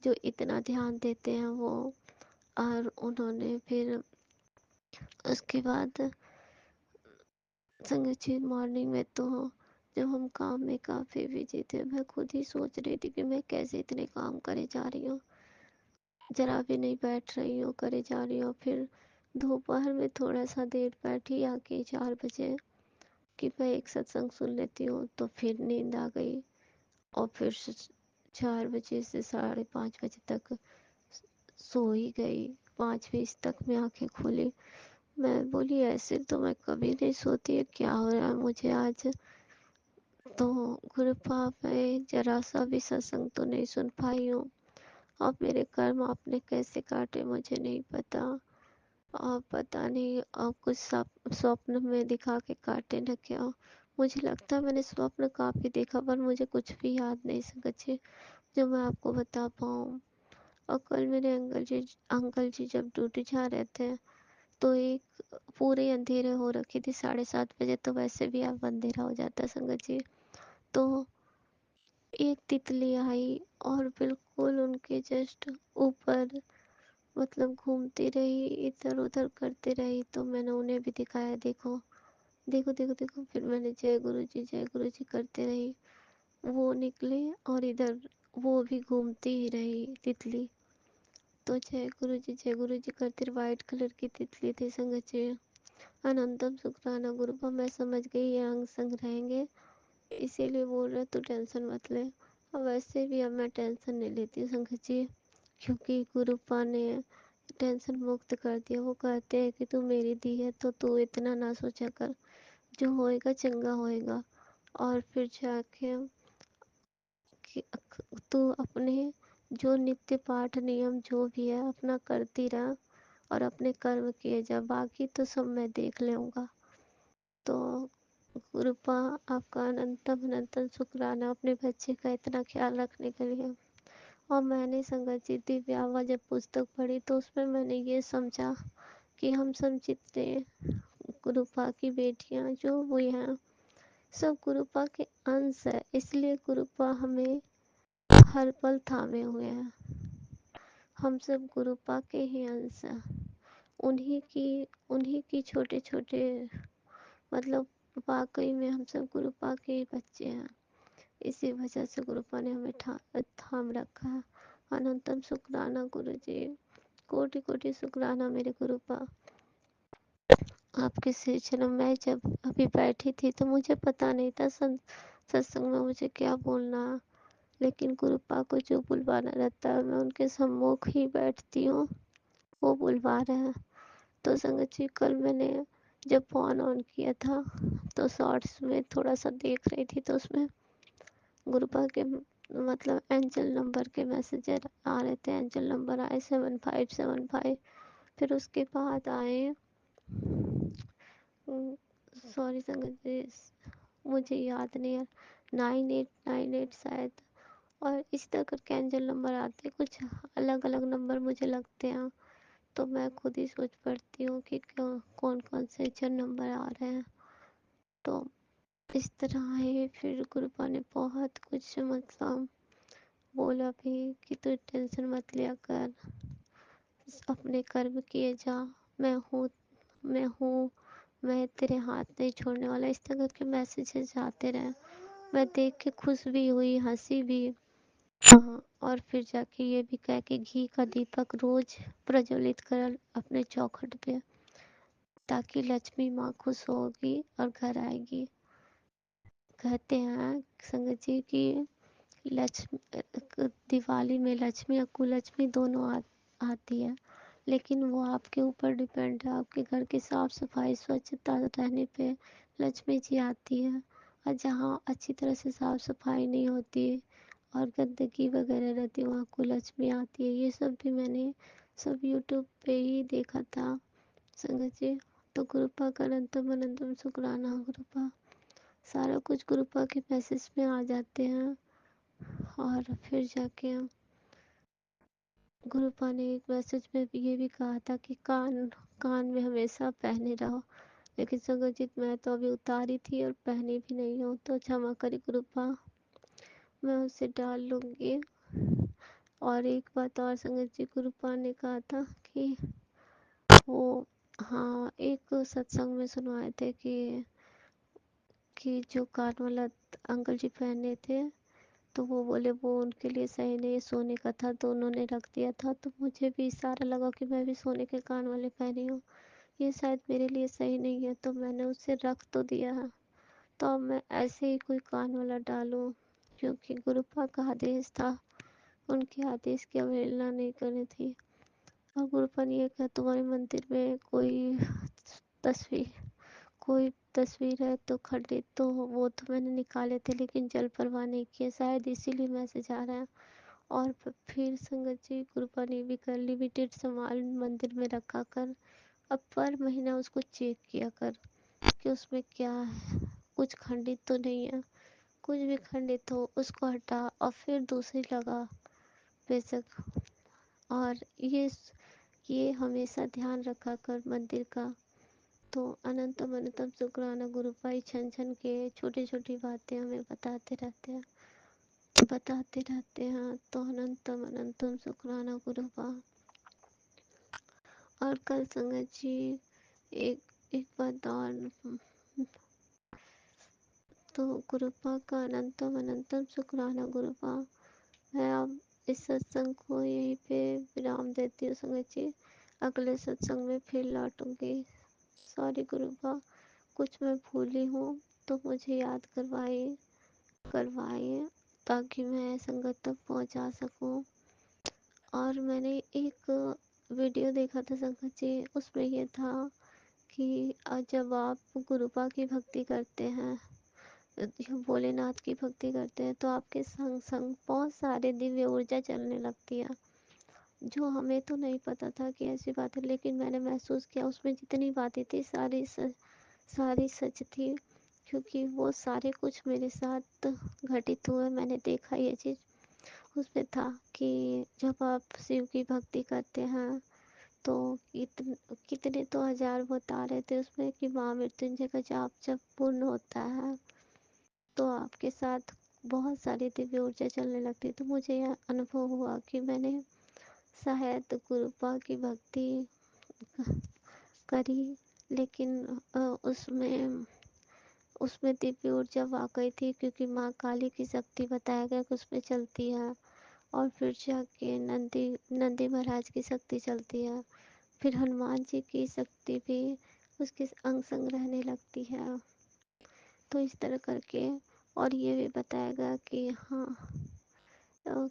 जो इतना ध्यान देते हैं वो। और उन्होंने फिर उसके बाद संगत जी मॉर्निंग में तो जब हम काम में काफ़ी बिजी थे, मैं खुद ही सोच रही थी कि मैं कैसे इतने काम करे जा रही हूँ, जरा भी नहीं बैठ रही हूँ, करे जा रही हूँ। फिर दोपहर में थोड़ा सा देर बैठी आके 4 बजे कि मैं एक सत्संग सुन लेती हूँ, तो फिर नींद आ गई। और फिर 4 बजे से 5:30 बजे तक सो ही गई। 5:20 तक में आंखें खोली। मैं बोली ऐसे तो मैं कभी नहीं सोती है, क्या हो रहा है मुझे आज। तो गुरुपा मैं जरा सा भी सत्संग तो नहीं सुन पाई हूँ। अब मेरे कर्म आपने कैसे काटे मुझे नहीं पता। अब पता नहीं अब कुछ स्वप्न में दिखा के काटे न क्या। मुझे लगता है मैंने स्वप्न काफी देखा पर मुझे कुछ भी याद नहीं संगत जी जो मैं आपको बता पाऊँ। और कल मेरे अंकल जी जब ड्यूटी जा रहे थे तो एक पूरे अंधेरे हो रखी थी, 7:30 बजे तो वैसे भी अब अंधेरा हो जाता है संगत जी। तो एक तितली आई और बिल्कुल उनके जस्ट ऊपर मतलब घूमती रही, इधर उधर करती रही। तो मैंने उन्हें भी दिखाया, देखो देखो देखो देखो। फिर मैंने जय गुरु जी करते रही। वो निकले और इधर वो भी घूमती ही रही तितली। तो जय गुरु जी करते रही। वाइट कलर की तितली थी संगत जी। अनंतम शुक्राना गुरुपा मैं समझ गई ये अंग संग रहेंगे, इसीलिए बोल रहे तू टेंशन मत ले। और वैसे भी अब मैं टेंशन नहीं लेती संगत जी, क्योंकि गुरुपा ने टेंशन मुक्त कर दिया। वो कहते हैं कि तू मेरी दी है तो तू इतना ना सोचा कर, जो होएगा चंगा होएगा। और फिर जाके कि तू अपने जो नित्य पाठ नियम जो भी है अपना करती रह और अपने कर्म किए जा, बाकी तो सब मैं देख लूँगा। तो कृपा आपका अनंतम अनंतम शुक्राना अपने बच्चे का इतना ख्याल रखने के लिए। और मैंने संगत जी दिव्य आवा जब पुस्तक पढ़ी तो उसमें मैंने ये समझा कि हम सब जितने गुरुपा की बेटियां जो हुई हैं सब गुरुपा के अंश है, इसलिए गुरुपा हमें हर पल थामे हुए हैं। हम सब गुरुपा के ही अंश हैं। उन्हीं की छोटे छोटे मतलब वाकई में हम सब गुरुपा के ही बच्चे हैं। इसी वजह से गुरुपा ने हमें थाम रखा है। अनंतम शुक्राना गुरु जी, कोटि कोटि शुक्राना मेरे गुरुपा। आपके श्री चरण में जब अभी बैठी थी तो मुझे पता नहीं था सत्संग में मुझे क्या बोलना, लेकिन गुरुपा को जो बुलवाना रहता है मैं उनके सम्मुख ही बैठती हूँ, वो बुलवा रहे हैं। तो संगत जी कल मैंने जब फोन ऑन किया था तो शॉर्ट्स में थोड़ा सा देख रही थी, तो उसमें गुरुपा के मतलब एंजल नंबर के मैसेजर आ रहे थे। एंजल नंबर आए 7575, फिर उसके बाद आए सॉरी संगत जी मुझे याद नहीं है 9898 शायद, और इस तरह करके एंजल नंबर आते, कुछ अलग अलग नंबर मुझे लगते हैं। तो मैं खुद ही सोच पड़ती हूँ कि कौन कौन से जन नंबर आ रहे हैं। तो इस तरह है। फिर गुरुपा ने बहुत कुछ मतलब बोला भी कि तू टेंशन मत लिया कर, अपने कर्म किए जा, मैं हूँ मैं तेरे हाथ नहीं छोड़ने वाला। इस तरह के मैसेजेस आते रहे, मैं देख के खुश भी हुई, हंसी भी। हाँ, और फिर जाके ये भी कह के घी का दीपक रोज प्रज्वलित कर अपने चौखट पे, ताकि लक्ष्मी माँ खुश होगी और घर आएगी। कहते हैं संगत जी की लक्ष्मी दिवाली में लक्ष्मी और कुलक्ष्मी दोनों आती है, लेकिन वो आपके ऊपर डिपेंड है। आपके घर की साफ सफाई स्वच्छता रहने पे लक्ष्मी जी आती है, और जहाँ अच्छी तरह से साफ सफाई नहीं होती और गंदगी वगैरह रहती है वहाँ कुलक्ष्मी आती है। ये सब भी मैंने सब यूट्यूब पे ही देखा था संगत जी। तो गुरुपा का अनंतम अनंतम शुक्राना गुरुपा, सारा कुछ गुरुपा के मैसेज में आ जाते हैं। और फिर जाके गुरुपा ने एक मैसेज में ये भी कहा था कि कान कान में हमेशा पहने रहो, लेकिन संगत मैं तो अभी उतारी थी और पहनी भी नहीं हूँ, तो क्षमा करी गुरुपा, मैं उसे डाल लूँगी। और एक बात और संगत जी, गुरुपा ने कहा था कि वो हाँ एक सत्संग में सुनवाए थे कि जो कान वाला अंकल जी पहने थे तो वो बोले वो उनके लिए सही नहीं, सोने का था तो उन्होंने रख दिया था। तो मुझे भी इशारा लगा कि मैं भी सोने के कान वाले पहनी हूँ, ये शायद मेरे लिए सही नहीं है, तो मैंने उसे रख तो दिया है। तो अब मैं ऐसे ही कोई कान वाला डालूं, क्योंकि गुरुपा का आदेश था, उनके आदेश की अवहेलना नहीं करनी थी। और गुरुपा ने ये कहा तुम्हारे मंदिर में तस्वीर कोई तस्वीर है तो खंडित, तो वो तो मैंने निकाले थे लेकिन जल परवाह नहीं किया, शायद इसीलिए मैसेज आ रहा है। और फिर संगत जी गुरुपा ने भी कर लिमिटेड सामान मंदिर में रखा कर, अब पर महीना उसको चेक किया कर कि उसमें क्या है, कुछ खंडित तो नहीं है। कुछ भी खंडित हो उसको हटा और फिर दूसरी लगा बेशक। और ये हमेशा ध्यान रखा कर मंदिर का। तो अनंतम अनंतम शुक्राना गुरुभाई, छन छन के छोटी छोटी बातें हमें बताते रहते हैं। तो अनंतम अनंतम शुक्राना गुरुभा। और कल संगत जी एक बात और, तो गुरुपा का अनंतम अनंतम शुक्राना गुरुपा। मैं अब इस सत्संग को यहीं पे विराम देती हूँ संगत जी, अगले सत्संग में फिर लौटूंगी। सॉरी गुरुपा, कुछ मैं भूली हूँ तो मुझे याद करवाइए ताकि मैं संगत तक पहुँचा सकूँ। और मैंने एक वीडियो देखा था संगत जी, उसमें ये था कि जब आप गुरुपा की भक्ति करते हैं, या भोलेनाथ की भक्ति करते हैं, तो आपके संग संग बहुत सारे दिव्य ऊर्जा चलने लगती है, जो हमें तो नहीं पता था कि ऐसी बात है, लेकिन मैंने महसूस किया उसमें जितनी बातें थी सारी सच थी, क्योंकि वो सारे कुछ मेरे साथ घटित हुए। मैंने देखा ये चीज़ उसमें था कि जब आप शिव की भक्ति करते हैं तो कितने तो हजार बता रहे थे उसमें कि महामृत्युंजय का जाप जब पूर्ण होता है तो आपके साथ बहुत सारी दिव्य ऊर्जा चलने लगती। तो मुझे यह अनुभव हुआ कि मैंने शायद गुरुपा की भक्ति करी, लेकिन उसमें दिव्य ऊर्जा वाकई थी, क्योंकि माँ काली की शक्ति बताया गया कि उसमें चलती है, और फिर जाके नंदी महाराज की शक्ति चलती है, फिर हनुमान जी की शक्ति भी उसके अंग संग रहने लगती है। तो इस तरह करके, और ये भी बताया गया कि हाँ, अ,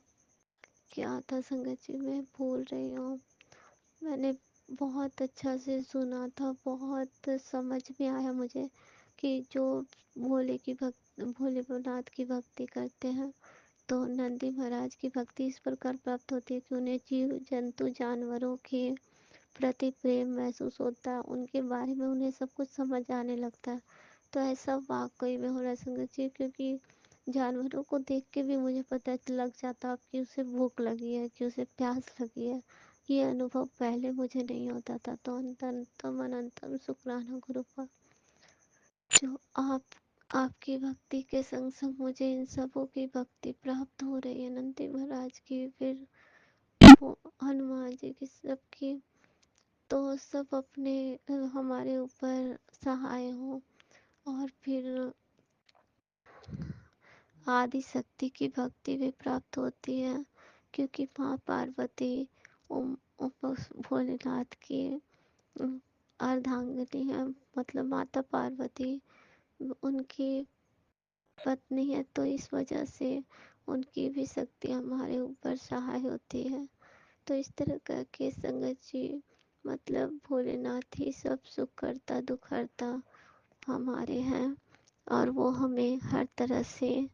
क्या था संगत जी, मैं भूल रही हूँ। मैंने बहुत अच्छा से सुना था, बहुत समझ में आया मुझे कि जो भोलेनाथ की भक्ति करते हैं तो नंदी महाराज की भक्ति इस प्रकार प्राप्त होती है कि उन्हें जीव जंतु जानवरों के प्रति प्रेम महसूस होता है, उनके बारे में उन्हें सब कुछ समझ आने लगता है। तो ऐसा वाकई में हो रहा है संगत जी, क्योंकि जानवरों को देख के भी मुझे पता लग जाता कि उसे भूख लगी है, कि उसे प्यास लगी है। ये अनुभव पहले मुझे नहीं होता था। तो अनंतम अनंतम शुक्राना गुरुपा, जो आपकी भक्ति के संग संग मुझे इन सबों की भक्ति प्राप्त हो रही है, नंदी महाराज की, फिर हनुमान जी की, सबकी। तो सब अपने हमारे ऊपर सहाय हो, और फिर आदि शक्ति की भक्ति भी प्राप्त होती है, क्योंकि माँ पार्वती भोलेनाथ की अर्धांगिनी है, मतलब माता पार्वती उनकी पत्नी है, तो इस वजह से उनकी भी शक्ति हमारे ऊपर सहाय होती है। तो इस तरह करके संगत जी, मतलब भोलेनाथ ही सब सुख करता दुख हरता हमारे हैं, और वो हमें हर तरह से,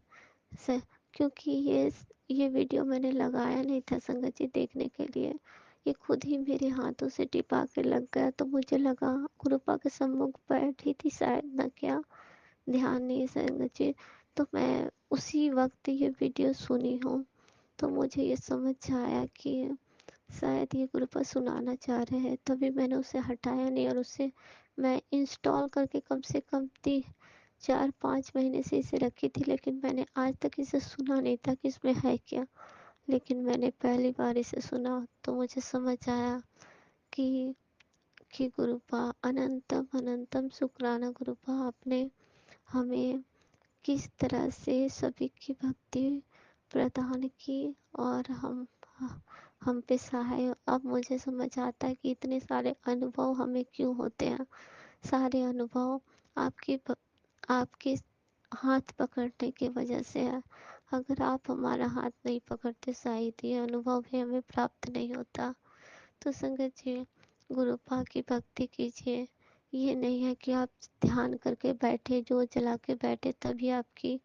क्योंकि ये वीडियो मैंने लगाया नहीं था संगत जी देखने के लिए, ये खुद ही मेरे हाथों से टिपा के लग गया। तो मुझे लगा गुरुपा के सम्मुख बैठी थी शायद, ना क्या ध्यान नहीं संगत जी। तो मैं उसी वक्त ये वीडियो सुनी हूँ, तो मुझे ये समझ आया कि शायद ये गुरुपा सुनाना चाह रहे हैं, तभी मैंने उसे हटाया नहीं, और उसे मैं इंस्टॉल करके कम से कम 4-5 महीने से इसे रखी थी, लेकिन मैंने आज तक इसे सुना नहीं था कि इसमें है क्या। लेकिन मैंने पहली बार इसे सुना तो मुझे समझ आया कि गुरुपा अनंतम अनंतम शुक्राना गुरुपा, आपने हमें किस तरह से सभी की भक्ति प्रदान की, और हम पे सहाय। अब मुझे समझ आता है कि इतने सारे अनुभव हमें क्यों होते हैं। सारे अनुभव आपके हाथ पकड़ने की वजह से है। अगर आप हमारा हाथ नहीं पकड़ते शायद ये अनुभव भी हमें प्राप्त नहीं होता। तो संगत जी, गुरुपा की भक्ति कीजिए। ये नहीं है कि आप ध्यान करके बैठे, जोत जला के बैठे तभी आपकी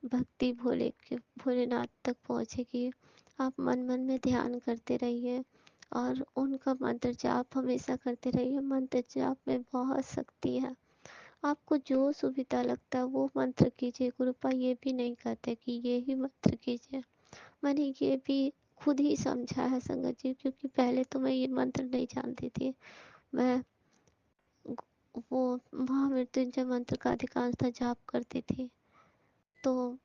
भक्ति भोलेनाथ तक पहुँचेगी। आप मन मन में ध्यान करते रहिए, और उनका मंत्र जाप हमेशा करते रहिए। मंत्र जाप में बहुत शक्ति है। आपको जो सुविधा लगता है वो मंत्र कीजिए। गुरुपा ये भी नहीं कहते कि ये ही मंत्र कीजिए। मैंने ये भी खुद ही समझा है संगत जी, क्योंकि पहले तो मैं ये मंत्र नहीं जानती थी। मैं वो महामृत्युंजय मंत्र का अधिकांशतः जाप करती थी। तो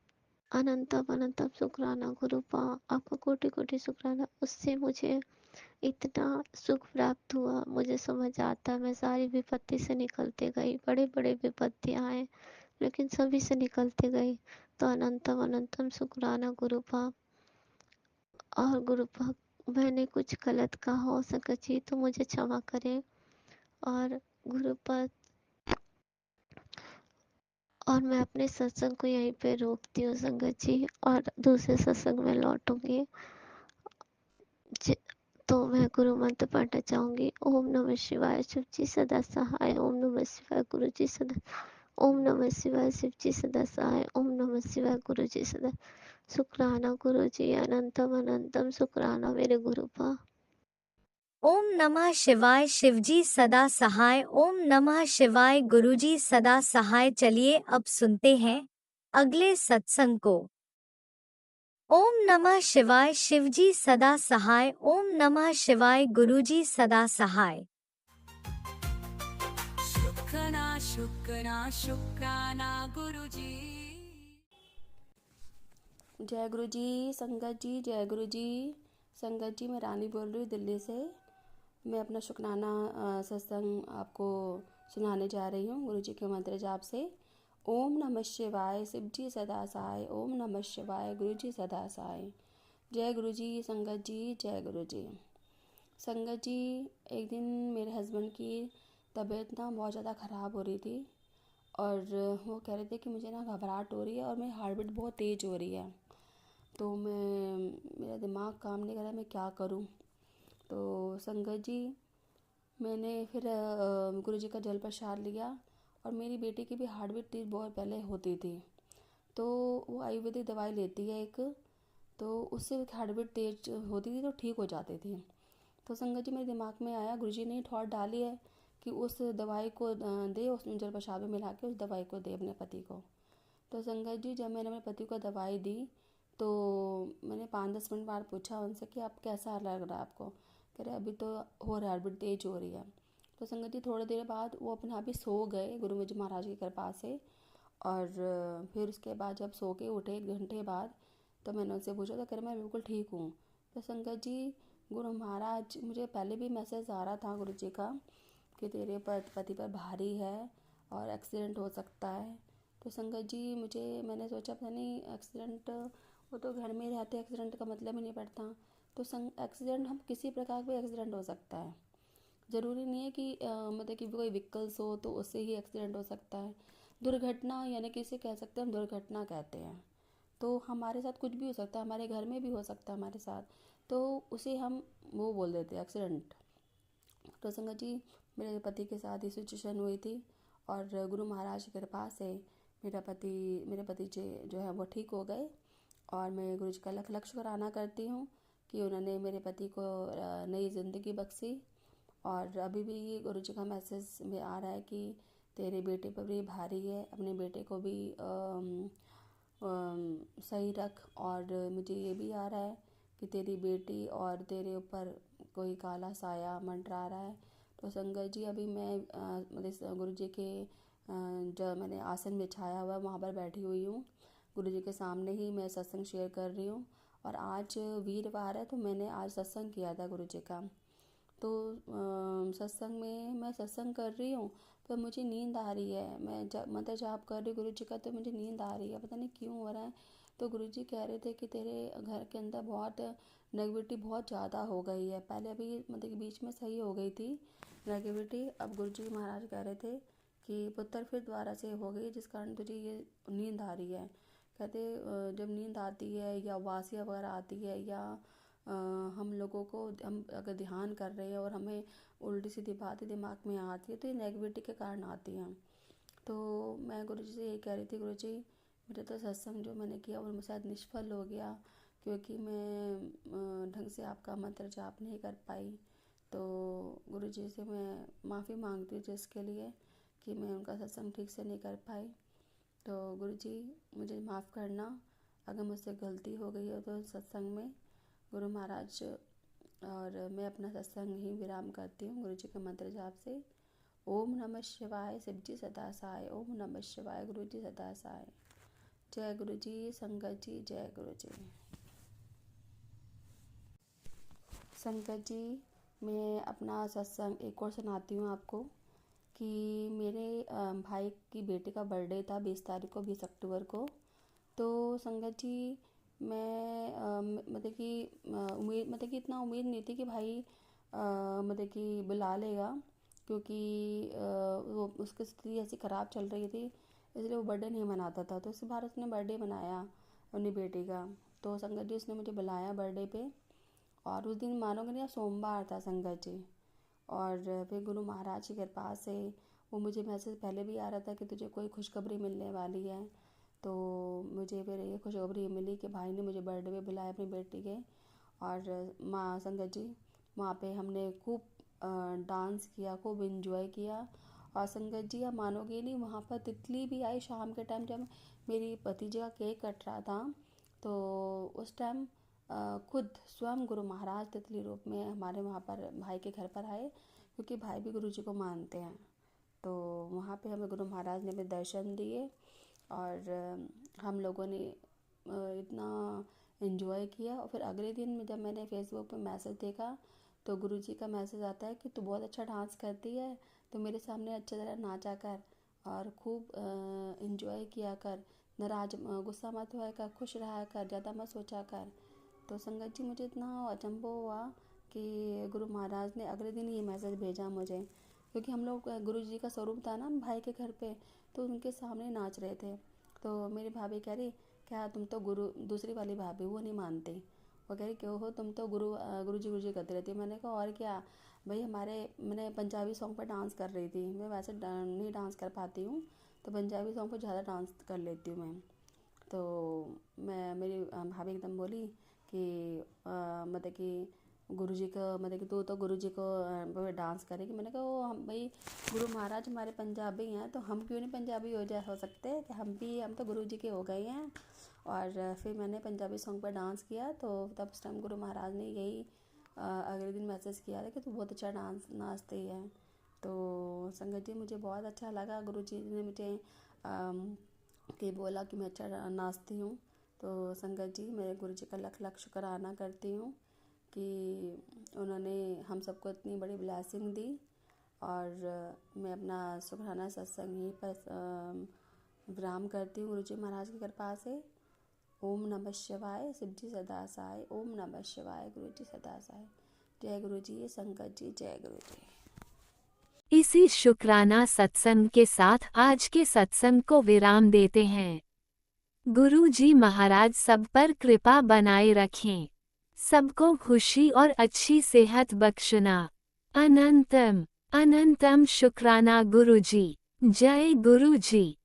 अनंतम अनंतम शुक्राना गुरुपा, आपका कोटि कोटि शुक्राना। उससे मुझे इतना सुख प्राप्त हुआ। मुझे समझ आता, मैं सारी विपत्ति से निकलते गई। बड़े बड़े विपत्तियाँ आए, लेकिन सभी से निकलते गई। तो अनंतम अनंतम शुक्राना गुरुपा। और गुरुपा, मैंने कुछ गलत कहा हो संगत जी तो मुझे क्षमा करें। और गुरुपा, और मैं अपने सत्संग को यहीं पे रोकती हूँ संगत जी, और दूसरे सत्संग में लौटूंगी। तो मैं मैं गुरु मंत्र पढ़ना चाहूँगी। ओम नमः शिवाय शिव जी सदा सहाय। ओम नमः शिवाय गुरु जी सदा। ओम नमः शिवाय शिव जी सदा सहाय। ओम नमः शिवाय गुरु जी सदा। शुक्राना गुरु जी अनंतम अनंतम शुक्राना मेरे गुरुपा। ओम नमः शिवाय शिवजी सदा सहाय। ओम नमः शिवाय गुरुजी सदा सहाय। चलिए अब सुनते हैं अगले सत्संग को। ओम नमः शिवाय शिवजी सदा सहाय। ओम नमः शिवाय गुरुजी सदा सहाय। शुक्राना शुक्राना शुक्राना गुरुजी। जय गुरु जी संगत जी। जय गुरु जी संगत जी। मैं रानी बोल रही हूँ दिल्ली से। मैं अपना शुक्राना सत्संग आपको सुनाने जा रही हूँ गुरु जी के मंत्र जाप से। ओम नमः शिवाय शिव जी सदा सहाय। ओम नमः शिवाय गुरु जी सदा सहाय। जय गुरु जी संगत जी। जय गुरु जी संगत जी। एक दिन मेरे हस्बैंड की तबीयत ना बहुत ज़्यादा ख़राब हो रही थी और वो कह रहे थे कि मुझे ना घबराहट हो रही है और मेरी हार्ट बीट बहुत तेज़ हो रही है। तो मेरा दिमाग काम नहीं कर रहा, मैं क्या करूं। तो संगत जी मैंने फिर गुरु जी का जल प्रसाद लिया और मेरी बेटी की भी हार्ट बीट तेज़ बहुत पहले होती थी, तो वो आयुर्वेदिक दवाई लेती है एक, तो उससे हार्ट बीट तेज होती थी तो ठीक हो जाती थी। तो संगत जी मेरे दिमाग में आया, गुरु जी ने थॉट डाली है कि उस दवाई को दे, उस जल प्रसाद में मिला के उस दवाई को दे अपने पति को। तो संगत जी जब मैंने अपने पति को दवाई दी तो मैंने 5-10 मिनट बाद पूछा उनसे कि आप कैसा लग रहा है आपको। कह रहे अभी तो हो रहा है, हार्ट बीट तेज हो रही है। तो संगत जी थोड़ी देर बाद वो अपने आप ही सो गए गुरु जी महाराज की कृपा से। और फिर उसके बाद जब सो के उठे 1 घंटे बाद, तो मैंने उनसे पूछा तो कह रहे मैं बिल्कुल ठीक हूँ। तो संगत जी गुरु महाराज, मुझे पहले भी मैसेज आ रहा था गुरु जी का कि तेरे पति पर भारी है और एक्सीडेंट हो सकता है। तो संगत जी मैंने सोचा पता नहीं एक्सीडेंट, वो तो घर में रहते, एक्सीडेंट का मतलब ही नहीं पड़ता। तो एक्सीडेंट हम किसी प्रकार का एक्सीडेंट हो सकता है, ज़रूरी नहीं है कि मतलब कि कोई व्हीकल्स हो तो उससे ही एक्सीडेंट हो सकता है। दुर्घटना यानी कि इसे कह सकते हैं हम, दुर्घटना कहते हैं। तो हमारे साथ कुछ भी हो सकता है, हमारे घर में भी हो सकता है हमारे साथ, तो उसे हम वो बोल देते हैं एक्सीडेंट। तो संगत जी मेरे पति के साथ ये सिचुएशन हुई थी और गुरु महाराज की कृपा से मेरे पति जी जो है वो ठीक हो गए। और मैं गुरु जी का लख लख शुक्राना करती हूँ कि उन्होंने मेरे पति को नई ज़िंदगी बख्शी। और अभी भी गुरु जी का मैसेज में आ रहा है कि तेरे बेटे पर भी भारी है, अपने बेटे को भी सही रख। और मुझे ये भी आ रहा है कि तेरी बेटी और तेरे ऊपर कोई काला साया मंडरा रहा है। तो संगत जी अभी मैं मतलब गुरु जी के जो मैंने आसन बिछाया हुआ है वहाँ पर बैठी हुई हूँ, गुरु जी के सामने ही मैं सत्संग शेयर कर रही हूँ। और आज वीरवार है तो मैंने आज सत्संग किया था गुरु जी का। तो सत्संग में मैं सत्संग कर रही हूँ पर मुझे नींद आ रही है। मैं मंत्र जाप कर रही हूँ गुरु जी का, तो मुझे नींद आ रही है, पता नहीं क्यों हो रहा है। तो गुरु जी कह रहे थे कि तेरे घर के अंदर बहुत नेगेटिविटी बहुत ज़्यादा हो गई है। पहले अभी मतलब कि बीच में सही हो गई थी नेगेटिविटी, अब गुरु जी महाराज कह रहे थे कि पुत्र फिर दोबारा से हो गई जिस कारण तुझे ये नींद आ रही है। कहते जब नींद आती है या वासियाँ वगैरह आती है या हम लोगों को हम अगर ध्यान कर रहे हैं और हमें उल्टी सीधी बातें दिमाग में आती है तो ये नेगेटिविटी के कारण आती हैं। तो मैं गुरु जी से ये कह रही थी, गुरु जी मेरा तो सत्संग जो मैंने किया वो शायद निष्फल हो गया क्योंकि मैं ढंग से आपका मंत्र जाप नहीं कर पाई। तो गुरु जी से मैं माफ़ी मांगती हूँ जिसके लिए कि मैं उनका सत्संग ठीक से नहीं कर पाई। तो गुरु जी मुझे माफ़ करना अगर मुझसे गलती हो गई हो तो सत्संग में गुरु महाराज। और मैं अपना सत्संग ही विराम करती हूँ गुरु जी के मंत्र जाप से। ओम नमः शिवाय शिव जी सदा सहाय। ओम नमः शिवाय गुरु जी सदा सहाय। जय गुरु जी संगत जी। जय गुरु जी संगत जी। मैं अपना सत्संग एक और सुनाती हूँ आपको कि मेरे भाई की बेटे का बर्थडे था 20 तारीख को, 20 अक्टूबर को। तो संगत जी मैं मतलब कि इतना उम्मीद नहीं थी कि भाई मतलब कि बुला लेगा, क्योंकि वो उसकी स्थिति ऐसी ख़राब चल रही थी इसलिए वो बर्थडे नहीं मनाता था। तो इस बार उसने बर्थडे मनाया अपनी बेटी का। तो संगत जी उसने मुझे बुलाया बर्थडे पे और उस दिन मानोगे नहीं, सोमवार था संगत जी। और फिर गुरु महाराज की कृपा से वो मुझे मैसेज पहले भी आ रहा था कि तुझे कोई खुशखबरी मिलने वाली है। तो मुझे फिर ये खुशखबरी मिली कि भाई ने मुझे बर्थडे पे बुलाया अपनी बेटी के। और माँ संगत जी वहाँ पे हमने खूब डांस किया, खूब इंजॉय किया। और संगत जी आप मानोगे नहीं, वहाँ पर तितली भी आई शाम के टाइम, जब मेरी भतीजे का केक कट रहा था। तो उस टाइम खुद स्वयं गुरु महाराज तितली रूप में हमारे वहाँ पर भाई के घर पर आए, क्योंकि भाई भी गुरु जी को मानते हैं। तो वहाँ पे हमें गुरु महाराज ने भी दर्शन दिए और हम लोगों ने इतना इन्जॉय किया। और फिर अगले दिन जब मैंने फेसबुक पे मैसेज देखा तो गुरु जी का मैसेज आता है कि तू बहुत अच्छा डांस करती है, तो मेरे सामने अच्छी तरह नाचा कर और खूब इन्जॉय किया कर, नाराज गुस्सा मत हुआ कर, खुश रहा कर, ज़्यादा मत सोचा कर। तो संगत जी मुझे इतना अचंभव हुआ कि गुरु महाराज ने अगले दिन ये मैसेज भेजा मुझे, क्योंकि हम लोग गुरु जी का स्वरूप था ना भाई के घर पे, तो उनके सामने नाच रहे थे। तो मेरी भाभी कह रही क्या तुम तो गुरु, दूसरी वाली भाभी वो नहीं मानती, वो कह रही क्यों हो तुम तो गुरु जी करती रहती है। मैंने कहा और क्या भाई, मैंने पंजाबी सॉन्ग पर डांस कर रही थी, मैं वैसे नहीं डांस कर पाती हूँ, तो पंजाबी सॉन्ग पर ज़्यादा डांस कर लेती हूँ मैं। तो मेरी भाभी एकदम बोली कि मतलब कि गुरु जी को, मतलब कि तू तो गुरु जी को डांस करेगी। मैंने कहा वो हम भाई गुरु महाराज हमारे पंजाबी हैं, तो हम क्यों नहीं पंजाबी हो सकते, कि हम तो गुरु जी के हो गए हैं। और फिर मैंने पंजाबी सॉन्ग पर डांस किया। तो तब उस टाइम गुरु महाराज ने यही अगले दिन मैसेज किया था कि तू बहुत अच्छा डांस नाचती है। तो संगत जी मुझे बहुत अच्छा लगा, गुरु जी ने मुझे कि बोला कि मैं अच्छा नाचती हूँ। तो संगत जी मैं गुरु जी का लख लख शुक्राना करती हूँ कि उन्होंने हम सबको इतनी बड़ी ब्लेसिंग दी। और मैं अपना शुक्राना सत्संग यहीं पर विराम करती हूँ गुरु जी महाराज की कृपा से। ओम नमः शिवाय, शिव जी सदा सहाय। ओम नमः शिवाय, गुरु जी सदा सहाय। जय गुरु जी, संगत जी, जय गुरु जी। इसी शुक्राना सत्संग के साथ आज के सत्संग को विराम देते हैं। गुरु जी महाराज सब पर कृपा बनाए रखें, सबको खुशी और अच्छी सेहत बख्शना। अनंतम अनंतम शुक्राना गुरु जी। जय गुरु जी।